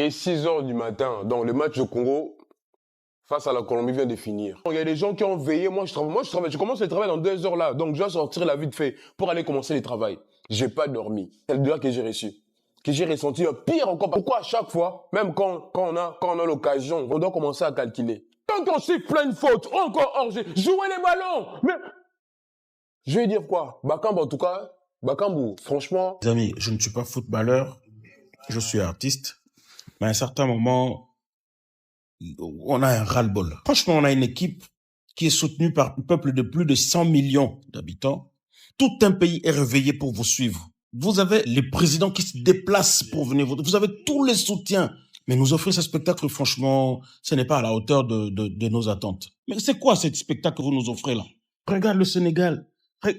Et 6 heures du matin, donc le match de Congo face à la Colombie vient de finir. Il y a des gens qui ont veillé, moi je travaille, je commence le travail dans 2 heures là, donc je dois sortir la vite fait pour aller commencer le travail. J'ai pas dormi. C'est le doigt que j'ai reçu. Que j'ai ressenti pire encore. Pourquoi à chaque fois, même quand on a l'occasion, on doit commencer à calculer. Quand on siffle plein de fautes, encore hors-jeu, jouez les ballons. Mais je vais dire quoi? Bakambu en tout cas, Bakambu, franchement. Les amis, je ne suis pas footballeur, je suis artiste, mais à un certain moment, on a un ras-le-bol. Franchement, on a une équipe qui est soutenue par un peuple de plus de 100 millions d'habitants. Tout un pays est réveillé pour vous suivre. Vous avez les présidents qui se déplacent pour venir voter. Vous avez tous les soutiens. Mais nous offrir ce spectacle, franchement, ce n'est pas à la hauteur de nos attentes. Mais c'est quoi ce spectacle que vous nous offrez là? Regarde le Sénégal.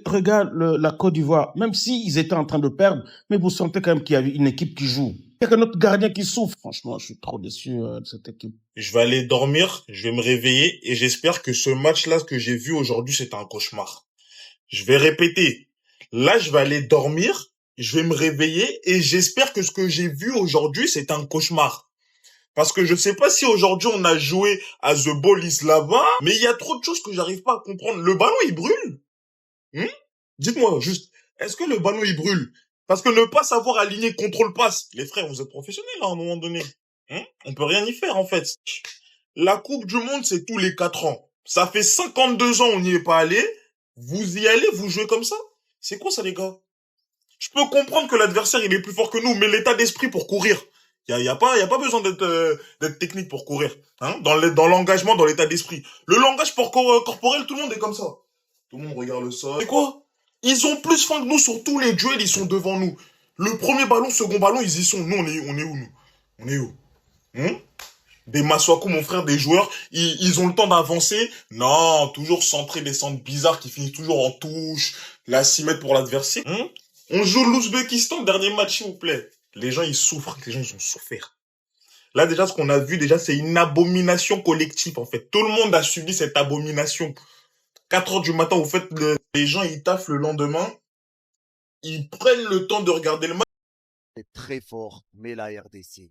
Regarde la Côte d'Ivoire. Même s'ils étaient en train de perdre, mais vous sentez quand même qu'il y a une équipe qui joue. Il y a que notre gardien qui souffre. Franchement, je suis trop déçu de cette équipe. Je vais aller dormir, je vais me réveiller et j'espère que ce match-là que j'ai vu aujourd'hui, c'est un cauchemar. Je vais répéter. Là, je vais aller dormir, je vais me réveiller et j'espère que ce que j'ai vu aujourd'hui, c'est un cauchemar. Parce que je sais pas si aujourd'hui on a joué à The Ball is là-bas, mais il y a trop de choses que j'arrive pas à comprendre. Le ballon, il brûle. Dites-moi juste, est-ce que le ballon, il brûle? Parce que ne pas savoir aligner contrôle-passe, les frères, vous êtes professionnels là, à un moment donné. On peut rien y faire en fait. La Coupe du Monde, c'est tous les 4 ans. Ça fait 52 ans, on n'y est pas allé. Vous y allez, vous jouez comme ça? C'est quoi ça, les gars? Je peux comprendre que l'adversaire, il est plus fort que nous, mais l'état d'esprit pour courir. Y a pas besoin d'être technique pour courir. Dans l'engagement, dans l'état d'esprit. Le langage corporel, tout le monde est comme ça. Tout le monde regarde le sol. C'est quoi? Ils ont plus faim que nous sur tous les duels, ils sont devant nous. Le premier ballon, second ballon, ils y sont. Nous, on est où, nous? On est où? Des Masuaku, mon frère, des joueurs, ils ont le temps d'avancer. Non, toujours centrer des centres bizarres qui finissent toujours en touche. La 6 mètres pour l'adversaire. On joue l'Ouzbékistan, dernier match, s'il vous plaît. Les gens, ils souffrent. Les gens, ils ont souffert. Là, déjà, ce qu'on a vu, déjà, c'est une abomination collective, en fait. Tout le monde a subi cette abomination. 4 heures du matin, vous faites les gens, ils taffent le lendemain. Ils prennent le temps de regarder le match. C'est très fort, mais la RDC,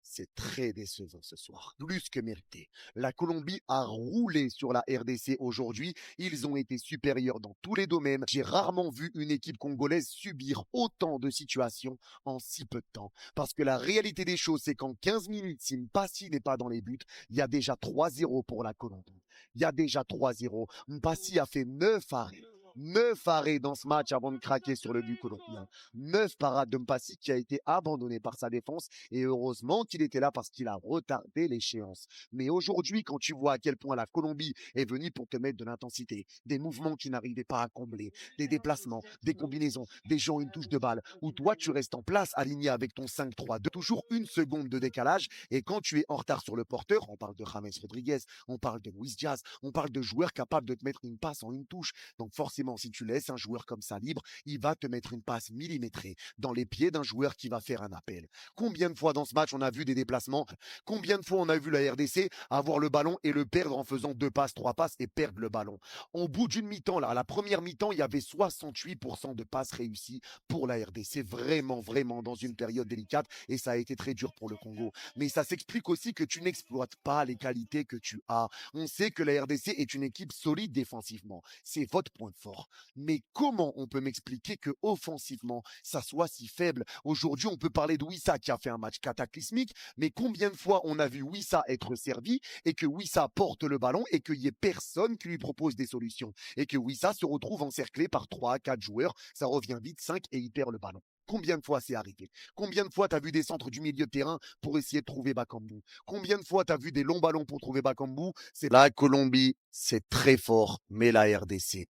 c'est très décevant ce soir. Plus que mérité. La Colombie a roulé sur la RDC aujourd'hui. Ils ont été supérieurs dans tous les domaines. J'ai rarement vu une équipe congolaise subir autant de situations en si peu de temps. Parce que la réalité des choses, c'est qu'en 15 minutes, si Mpassi n'est pas dans les buts, il y a déjà 3-0 pour la Colombie. Il y a déjà 3-0. Mpassi a fait 9 arrêts. 9 arrêts dans ce match avant de craquer sur le but colombien. 9 parades de Mpassi qui a été abandonné par sa défense et heureusement qu'il était là parce qu'il a retardé l'échéance. Mais aujourd'hui, quand tu vois à quel point la Colombie est venue pour te mettre de l'intensité, des mouvements que tu n'arrivais pas à combler, des déplacements, des combinaisons, des gens une touche de balle, où toi tu restes en place aligné avec ton 5-3-2, toujours une seconde de décalage et quand tu es en retard sur le porteur, on parle de James Rodriguez, on parle de Luis Diaz, on parle de joueurs capables de te mettre une passe en une touche. Donc forcément, si tu laisses un joueur comme ça libre, il va te mettre une passe millimétrée dans les pieds d'un joueur qui va faire un appel. Combien de fois dans ce match on a vu des déplacements? Combien de fois on a vu la RDC avoir le ballon et le perdre en faisant 2 passes, 3 passes et perdre le ballon? Au bout d'une mi-temps, là, à la première mi-temps, il y avait 68% de passes réussies pour la RDC. Vraiment, vraiment dans une période délicate et ça a été très dur pour le Congo. Mais ça s'explique aussi que tu n'exploites pas les qualités que tu as. On sait que la RDC est une équipe solide défensivement. C'est votre point fort. Mais comment on peut m'expliquer que offensivement, ça soit si faible? Aujourd'hui, on peut parler de Wissa qui a fait un match cataclysmique, mais combien de fois on a vu Wissa être servi et que Wissa porte le ballon et qu'il n'y ait personne qui lui propose des solutions et que Wissa se retrouve encerclé par 3 à 4 joueurs, ça revient vite 5 et il perd le ballon. Combien de fois c'est arrivé? Combien de fois tu as vu des centres du milieu de terrain pour essayer de trouver Bakambu? Combien de fois tu as vu des longs ballons pour trouver Bakambu? C'est la Colombie, c'est très fort, mais la RDC,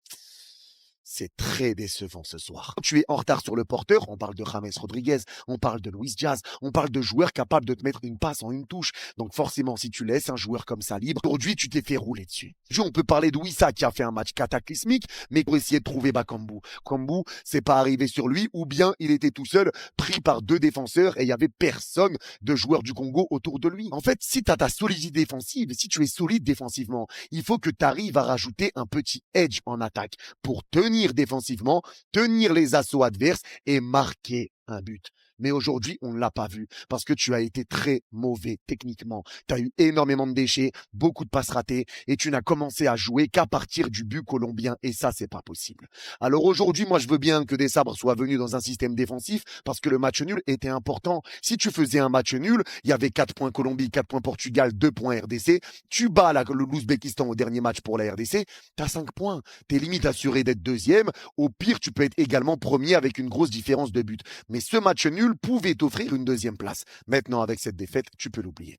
c'est très décevant ce soir. Quand tu es en retard sur le porteur, on parle de James Rodriguez, on parle de Luis Diaz, on parle de joueurs capables de te mettre une passe en une touche. Donc forcément, si tu laisses un joueur comme ça libre, aujourd'hui, tu t'es fait rouler dessus. On peut parler de Wissa qui a fait un match cataclysmique, mais pour essayer de trouver Bakambu. Kambu, c'est pas arrivé sur lui, ou bien il était tout seul, pris par 2 défenseurs et il y avait personne de joueurs du Congo autour de lui. En fait, si tu as ta solidité défensive, si tu es solide défensivement, il faut que tu arrives à rajouter un petit edge en attaque pour tenir défensivement, tenir les assauts adverses et marquer un but. Mais aujourd'hui, on ne l'a pas vu parce que tu as été très mauvais techniquement. Tu as eu énormément de déchets, beaucoup de passes ratées et tu n'as commencé à jouer qu'à partir du but colombien et ça, c'est pas possible. Alors aujourd'hui, moi, je veux bien que Desabre soit venu dans un système défensif parce que le match nul était important. Si tu faisais un match nul, il y avait 4 points Colombie, 4 points Portugal, 2 points RDC. Tu bats l'Ouzbékistan au dernier match pour la RDC, tu as 5 points. Tu es limite assuré d'être deuxième. Au pire, tu peux être également premier avec une grosse différence de but. Mais ce match nul pouvait t'offrir une deuxième place. Maintenant, avec cette défaite, tu peux l'oublier.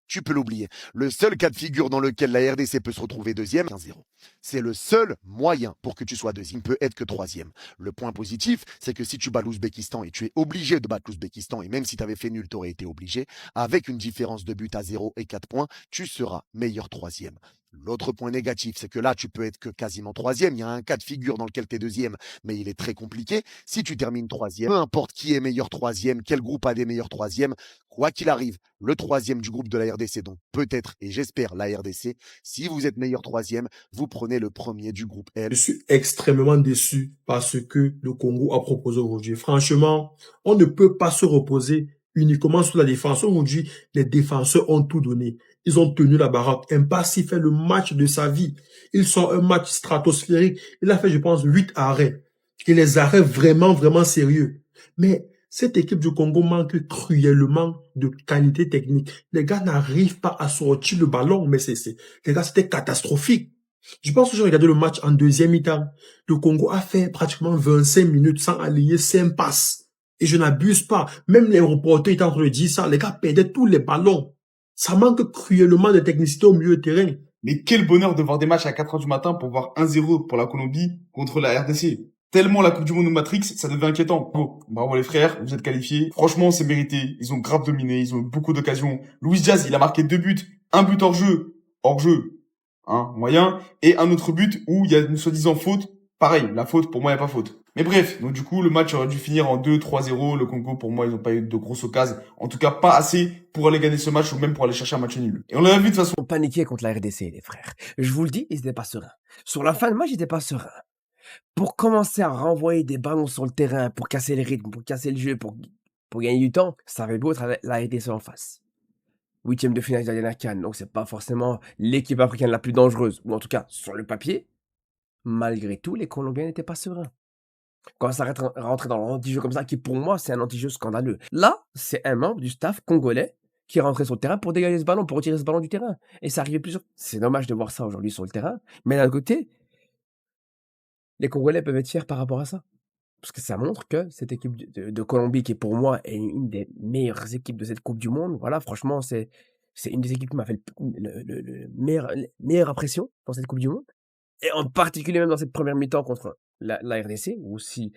Tu peux l'oublier. Le seul cas de figure dans lequel la RDC peut se retrouver deuxième, 1-0. C'est le seul moyen pour que tu sois deuxième. Il ne peut être que troisième. Le point positif, c'est que si tu bats l'Ouzbékistan et tu es obligé de battre l'Ouzbékistan, et même si tu avais fait nul, tu aurais été obligé, avec une différence de but à 0 et 4 points, tu seras meilleur troisième. L'autre point négatif, c'est que là, tu peux être que quasiment troisième. Il y a un cas de figure dans lequel tu es deuxième, mais il est très compliqué. Si tu termines troisième, peu importe qui est meilleur troisième, quel groupe a des meilleurs troisièmes, quoi qu'il arrive, le troisième du groupe de la RDC, donc peut-être et j'espère la RDC, si vous êtes meilleur troisième, vous prenez le premier du groupe L. Je suis extrêmement déçu par ce que le Congo a proposé aujourd'hui. Franchement, on ne peut pas se reposer uniquement sur la défense. Aujourd'hui, les défenseurs ont tout donné. Ils ont tenu la baraque. Mpassi fait le match de sa vie. Il sort un match stratosphérique. Il a fait, je pense, 8 arrêts. Et les arrêts vraiment, vraiment sérieux. Mais cette équipe du Congo manque cruellement de qualité technique. Les gars n'arrivent pas à sortir le ballon. Mais les gars, c'était catastrophique. Je pense que j'ai regardé le match en deuxième mi-temps. Le Congo a fait pratiquement 25 minutes sans aligner 5 passes. Et je n'abuse pas. Même les reporters étaient en train de dire ça. Les gars perdaient tous les ballons. Ça manque cruellement de technicité au milieu de terrain. Mais quel bonheur de voir des matchs à 4 heures du matin pour voir 1-0 pour la Colombie contre la RDC. Tellement la Coupe du Monde ou Matrix, ça devient inquiétant. Bon, bravo les frères, vous êtes qualifiés. Franchement, c'est mérité. Ils ont grave dominé, ils ont eu beaucoup d'occasions. Luis Diaz, il a marqué 2 buts. Un but hors jeu. Moyen. Et un autre but où il y a une soi-disant faute. Pareil, la faute, pour moi, il n'y a pas faute. Mais bref, donc du coup, le match aurait dû finir en 2-3-0. Le Congo, pour moi, ils n'ont pas eu de grosses occasions. En tout cas, pas assez pour aller gagner ce match ou même pour aller chercher un match nul. Et on l'a vu de toute façon. Ils ont paniqué contre la RDC, les frères. Je vous le dis, ils n'étaient pas sereins. Sur la fin de match, ils n'étaient pas sereins. Pour commencer à renvoyer des ballons sur le terrain, pour casser le rythme, pour casser le jeu, pour gagner du temps, ça avait beau être la RDC en face. 8e de finale de la CAN, donc c'est pas forcément l'équipe africaine la plus dangereuse, ou en tout cas sur le papier. Malgré tout, les Colombiens n'étaient pas sereins. Quand ça rentrait dans l'anti-jeu comme ça, qui pour moi c'est un anti-jeu scandaleux. Là, c'est un membre du staff congolais qui est rentré sur le terrain pour dégager ce ballon, pour retirer ce ballon du terrain. Et ça arrivait plusieurs. C'est dommage de voir ça aujourd'hui sur le terrain, mais d'un côté, les Congolais peuvent être fiers par rapport à ça. Parce que ça montre que cette équipe de Colombie, qui pour moi est une des meilleures équipes de cette Coupe du Monde, voilà, franchement, c'est une des équipes qui m'a fait le meilleure impression dans cette Coupe du Monde. Et en particulier même dans cette première mi-temps contre la RDC, où si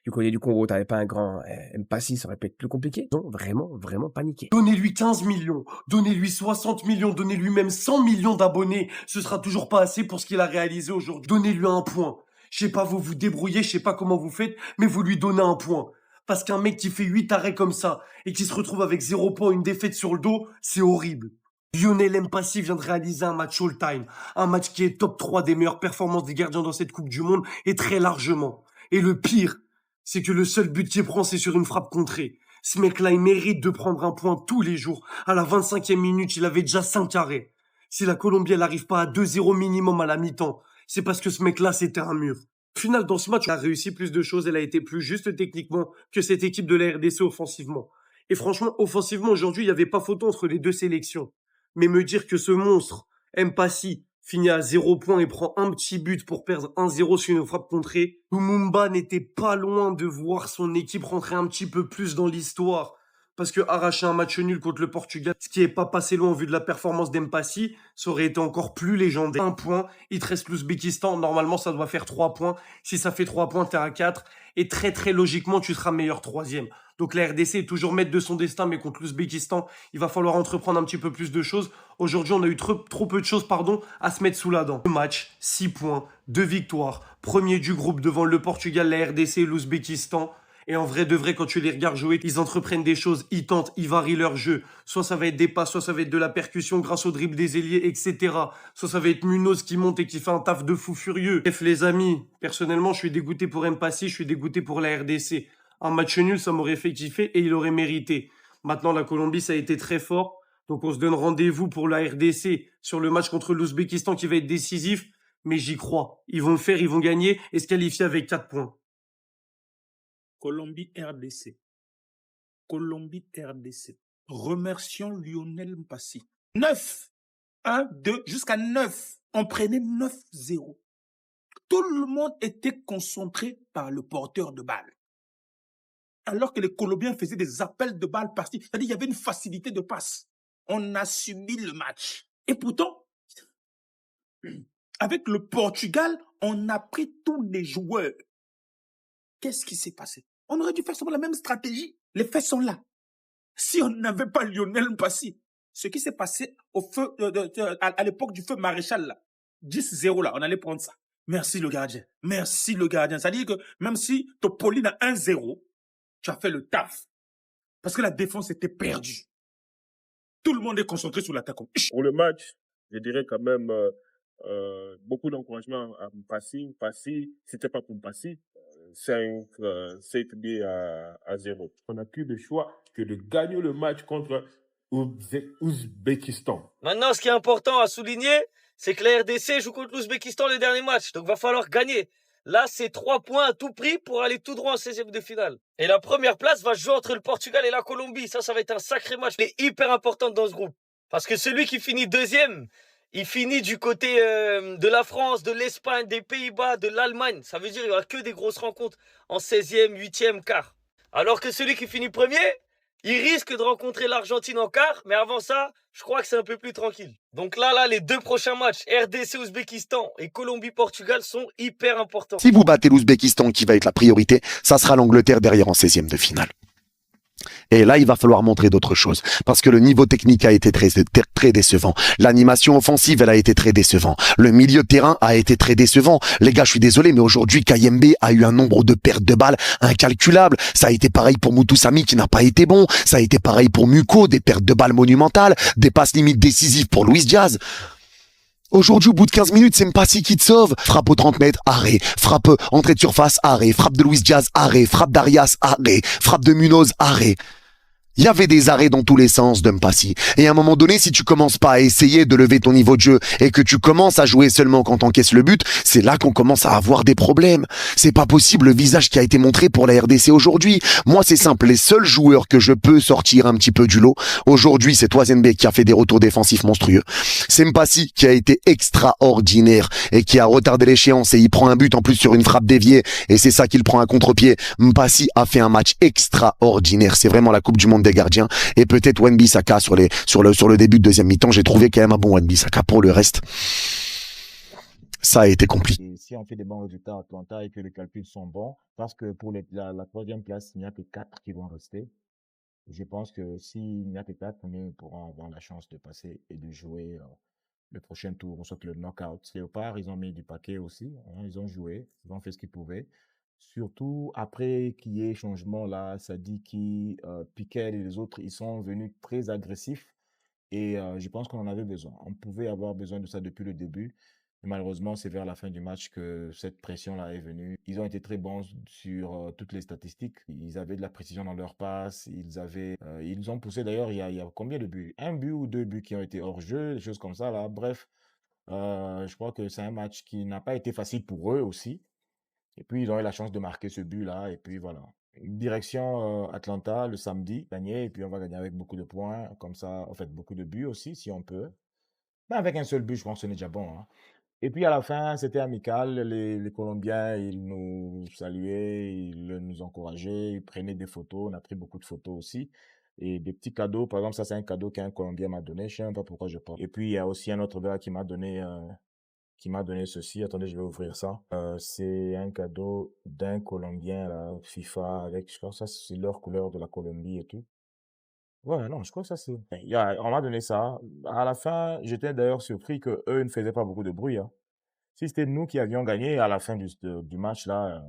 du côté du Congo, t'avais pas un grand Mpassi, ça aurait pu être plus compliqué. Ils ont vraiment, vraiment paniqué. Donnez-lui 15 millions, donnez-lui 60 millions, donnez-lui même 100 millions d'abonnés. Ce sera toujours pas assez pour ce qu'il a réalisé aujourd'hui. Donnez-lui un point. Je sais pas, vous vous débrouillez, je sais pas comment vous faites, mais vous lui donnez un point. Parce qu'un mec qui fait 8 arrêts comme ça et qui se retrouve avec 0 point, une défaite sur le dos, c'est horrible. Lionel Mpassi vient de réaliser un match all-time. Un match qui est top 3 des meilleures performances des gardiens dans cette Coupe du Monde et très largement. Et le pire, c'est que le seul but qu'il prend, c'est sur une frappe contrée. Ce mec-là, il mérite de prendre un point tous les jours. À la 25e minute, il avait déjà 5 arrêts. Si la Colombie, elle arrive pas à 2-0 minimum à la mi-temps, c'est parce que ce mec-là, c'était un mur. Au final, dans ce match, elle a réussi plus de choses, elle a été plus juste techniquement que cette équipe de la RDC offensivement. Et franchement, offensivement, aujourd'hui, il n'y avait pas photo entre les deux sélections. Mais me dire que ce monstre, Mpassi, finit à 0 point et prend un petit but pour perdre 1-0 sur une frappe contrée, Lumumba n'était pas loin de voir son équipe rentrer un petit peu plus dans l'histoire. Parce que arracher un match nul contre le Portugal, ce qui est pas passé loin en vue de la performance d'Mpassi, ça aurait été encore plus légendaire. 1 point, il te reste l'Ouzbékistan, normalement ça doit faire 3 points. Si ça fait 3 points, t'es à 4. Et très très logiquement, tu seras meilleur troisième. Donc la RDC est toujours maître de son destin, mais contre l'Ouzbékistan, il va falloir entreprendre un petit peu plus de choses. Aujourd'hui, on a eu trop peu de choses à se mettre sous la dent. 2 matchs, 6 points, 2 victoires. Premier du groupe devant le Portugal, la RDC et l'Ouzbékistan. Et en vrai de vrai, quand tu les regardes jouer, ils entreprennent des choses, ils tentent, ils varient leur jeu. Soit ça va être des passes, soit ça va être de la percussion grâce au dribble des ailiers, etc. Soit ça va être Munoz qui monte et qui fait un taf de fou furieux. Bref les amis, personnellement je suis dégoûté pour Mpassi, je suis dégoûté pour la RDC. Un match nul, ça m'aurait fait kiffer et il aurait mérité. Maintenant, la Colombie, ça a été très fort. Donc, on se donne rendez-vous pour la RDC sur le match contre l'Ouzbékistan qui va être décisif. Mais j'y crois. Ils vont le faire, ils vont gagner et se qualifier avec 4 points. Colombie-RDC. Colombie-RDC. Remercions Lionel Mpassi. 9. 1, 2, jusqu'à 9. On prenait 9-0. Tout le monde était concentré par le porteur de balle. Alors que les Colombiens faisaient des appels de balles par-ci. C'est-à-dire qu'il y avait une facilité de passe. On a subi le match. Et pourtant, avec le Portugal, on a pris tous les joueurs. Qu'est-ce qui s'est passé? On aurait dû faire la même stratégie. Les faits sont là. Si on n'avait pas Lionel Mpassi, ce qui s'est passé à l'époque du feu maréchal, là, 10-0, là, on allait prendre ça. Merci le gardien. Merci le gardien. C'est-à-dire que même si Topolin a 1-0, tu as fait le taf. Parce que la défense était perdue. Tout le monde est concentré sur l'attaque. Pour le match, je dirais quand même beaucoup d'encouragement à Mpassi. Mpassi, si c'était pas pour Mpassi, 7 buts à 0. On n'a plus de choix que de gagner le match contre Ouzbékistan. Maintenant, ce qui est important à souligner, c'est que la RDC joue contre l'Ouzbékistan le dernier match. Donc, va falloir gagner. Là, c'est 3 points à tout prix pour aller tout droit en 16e de finale. Et la première place va jouer entre le Portugal et la Colombie. Ça va être un sacré match. Il est hyper important dans ce groupe. Parce que celui qui finit deuxième, il finit du côté de la France, de l'Espagne, des Pays-Bas, de l'Allemagne. Ça veut dire qu'il n'y aura que des grosses rencontres en 16e, 8e, quart. Alors que celui qui finit premier, il risque de rencontrer l'Argentine en quart, mais avant ça, je crois que c'est un peu plus tranquille. Donc là, les 2 prochains matchs, RDC-Ouzbékistan et Colombie-Portugal, sont hyper importants. Si vous battez l'Ouzbékistan, qui va être la priorité, ça sera l'Angleterre derrière en 16e de finale. Et là, il va falloir montrer d'autres choses. Parce que le niveau technique a été très décevant. L'animation offensive, elle a été très décevant. Le milieu de terrain a été très décevant. Les gars, je suis désolé, mais aujourd'hui, Kayembe a eu un nombre de pertes de balles incalculable. Ça a été pareil pour Mutusami, qui n'a pas été bon. Ça a été pareil pour Muko, des pertes de balles monumentales, des passes limites décisives pour Luis Diaz. Aujourd'hui, au bout de 15 minutes, c'est Mpassi qui te sauve. Frappe aux 30 mètres, arrêt. Frappe entrée de surface, arrêt. Frappe de Luis Diaz, arrêt. Frappe d'Arias, arrêt. Frappe de Munoz, arrêt. Il y avait des arrêts dans tous les sens de Mpassi. Et à un moment donné, si tu commences pas à essayer de lever ton niveau de jeu et que tu commences à jouer seulement quand t'encaisses le but, c'est là qu'on commence à avoir des problèmes. C'est pas possible le visage qui a été montré pour la RDC aujourd'hui. Moi, c'est simple. Les seuls joueurs que je peux sortir un petit peu du lot, aujourd'hui, c'est Toisenbe qui a fait des retours défensifs monstrueux. C'est Mpassi qui a été extraordinaire et qui a retardé l'échéance et il prend un but en plus sur une frappe déviée et c'est ça qu'il prend à contre-pied. Mpassi a fait un match extraordinaire. C'est vraiment la Coupe du Monde des gardiens et peut-être Wan-Bissaka sur le début de deuxième mi-temps. J'ai trouvé quand même un bon Wan-Bissaka. Pour le reste, ça a été compliqué. Et si on fait des bons résultats à Atlanta et que les calculs sont bons, parce que pour la 3e place, il n'y a que 4 qui vont rester. Je pense que s'il n'y a que 4, nous pourrons avoir la chance de passer et de jouer le prochain tour, soit le knockout. Léopard, ils ont mis du paquet aussi. Hein, ils ont joué, ils ont fait ce qu'ils pouvaient. Surtout après qu'il y ait changement là, Sadiki, Piquet et les autres, ils sont venus très agressifs et je pense qu'on en avait besoin. On pouvait avoir besoin de ça depuis le début. Mais malheureusement, c'est vers la fin du match que cette pression-là est venue. Ils ont été très bons sur toutes les statistiques. Ils avaient de la précision dans leurs passes. Ils ont poussé d'ailleurs, il y a combien de buts? 1 but ou 2 buts qui ont été hors jeu, des choses comme ça là. Bref, je crois que c'est un match qui n'a pas été facile pour eux aussi. Et puis, ils ont eu la chance de marquer ce but-là. Et puis, voilà. Direction Atlanta le samedi, gagner. Et puis, on va gagner avec beaucoup de points. Comme ça, en fait, beaucoup de buts aussi, si on peut. Mais avec un seul but, je pense que ce n'est déjà bon. Hein. Et puis, à la fin, c'était amical. Les Colombiens, ils nous saluaient, ils nous encourageaient, ils prenaient des photos. On a pris beaucoup de photos aussi. Et des petits cadeaux. Par exemple, ça, c'est un cadeau qu'un Colombien m'a donné. Je ne sais même pas pourquoi je porte. Et puis, il y a aussi un autre gars qui m'a donné ceci. Attendez, je vais ouvrir ça. C'est un cadeau d'un Colombien, là, FIFA, avec, je crois que ça, c'est leur couleur de la Colombie et tout. Ouais, non, je crois que ça, c'est... On m'a donné ça. À la fin, j'étais d'ailleurs surpris que eux ne faisaient pas beaucoup de bruit. Hein. Si c'était nous qui avions gagné, à la fin du match, là,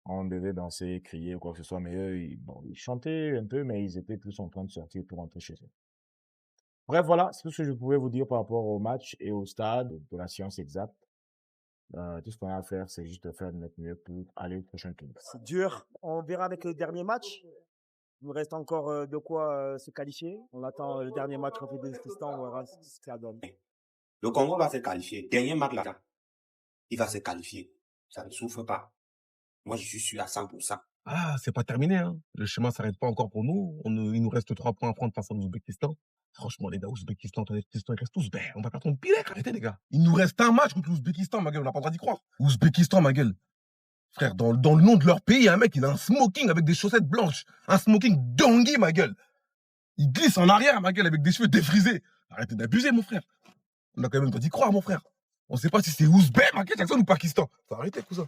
on devait danser, crier ou quoi que ce soit. Mais eux, ils chantaient un peu, mais ils étaient plus en train de sortir pour rentrer chez eux. Bref, voilà, c'est tout ce que je pouvais vous dire par rapport au match et au stade de la science exacte. Tout ce qu'on a à faire, c'est juste de faire de notre mieux pour aller au prochain tour. C'est dur. On verra avec le dernier match. Il nous reste encore de quoi se qualifier. On attend le dernier match contre l'Ouzbékistan. On verra ce que ça donne. Le Congo va se qualifier. Dernier match là, il va se qualifier. Ça ne souffre pas. Moi, je suis sûr à 100%. Ah, c'est pas terminé, hein. Le chemin s'arrête pas encore pour nous. Il nous reste 3 points à prendre face à l'Ouzbékistan. Franchement, les gars, Ouzbékistan, ils restent tous bêtes. On va perdre ton pire. Arrêtez, les gars. Il nous reste un match contre l'Ouzbékistan, ma gueule. On n'a pas le droit d'y croire. Ouzbékistan, ma gueule. Frère, dans le nom de leur pays, il y a un mec, il a un smoking avec des chaussettes blanches. Un smoking dongui, ma gueule. Il glisse en arrière, ma gueule, avec des cheveux défrisés. Arrêtez d'abuser, mon frère. On a quand même le droit d'y croire, mon frère. On sait pas si c'est Ouzbek, ma gueule, Jackson ou Pakistan. Faut arrêter, cousin.